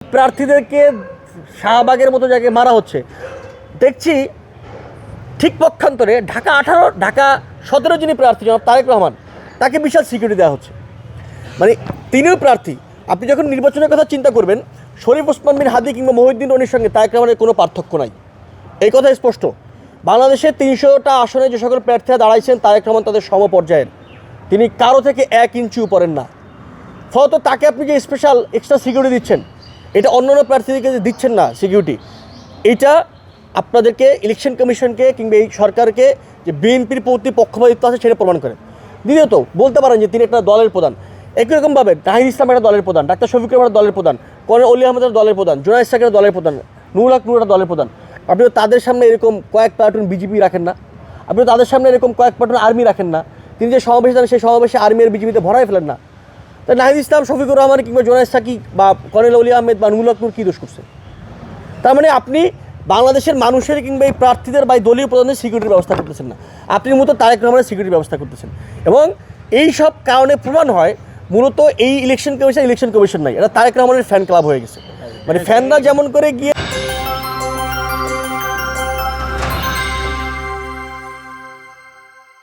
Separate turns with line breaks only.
প্রার্থীদেরকে শাহবাগের মতো জায়গায় মারা হচ্ছে দেখছি। ঠিক পক্ষান্তরে ঢাকা 17 যিনি প্রার্থী জনাব তারেক রহমান, তাকে বিশাল সিকিউরিটি দেওয়া হচ্ছে। মানে তিনিও প্রার্থী। আপনি যখন নির্বাচনের কথা চিন্তা করবেন, শরীফ ওসমান বিন হাদি কিংবা মহিউদ্দিন রনির সঙ্গে তারেক রহমানের কোনো পার্থক্য নাই, এই কথা স্পষ্ট। বাংলাদেশের 300টা আসনে যে সকল প্রার্থীরা দাঁড়াইছেন তারেক রহমান তাদের সমপর্যায়ের, তিনি কারো থেকে 1 ইঞ্চি উপরের না। ফলত তাকে আপনি যে স্পেশাল এক্সট্রা সিকিউরিটি দিচ্ছেন, এটা অন্যান্য প্রার্থীদেরকে যে দিচ্ছেন না সিকিউরিটি, এটা আপনাদেরকে ইলেকশন কমিশনকে কিংবা এই সরকারকে যে বিএনপির প্রতি পক্ষপাতিত্ব আছে সেটা প্রমাণ করে। দ্বিতীয়ত বলতে পারেন যে তিনি একটা দলের প্রধান, একই রকমভাবে নাহিদ ইসলাম একটা দলের প্রধান, ডাক্তার শফিকুর রহমান দলের প্রধান, কর্নেল অলি আহমেদের দলের প্রধান, জোনায়েদ সাকিরের দলের প্রধান, নুরুল হক নুর দলের প্রধান। আপনি তো তাদের সামনে এরকম কয়েক প্লাটুন বিজেপি রাখেন না, আপনি তাদের সামনে এরকম কয়েক প্লাটুন আর্মি রাখেন না। তিনি যে সমাবেশে যান সেই সমাবেশে আর্মি আর বিজেপিতে ভরাই ফেলেন না। তাই নাহিদ ইসলাম, শফিকুর রহমান কিংবা জোনায়েদ সাকিব বা কর্নেল অলি আহমেদ বা নুরুল হক নুর কী দোষ করছে? তার মানে আপনি বাংলাদেশের মানুষের কিংবা এই প্রার্থীদের বা দলীয় প্রধানদের সিকিউরিটির ব্যবস্থা করতেছেন না, আপনি মূলত তারেক রহমানের সিকিউরিটির ব্যবস্থা করতেছেন। এবং এই সব কারণে প্রমাণ হয় মূলত এই ইলেকশন কমিশন নাই, এটা তারেক রহমানের ফ্যান ক্লাব হয়ে গেছে। মানে ফ্যানরা যেমন করে গিয়ে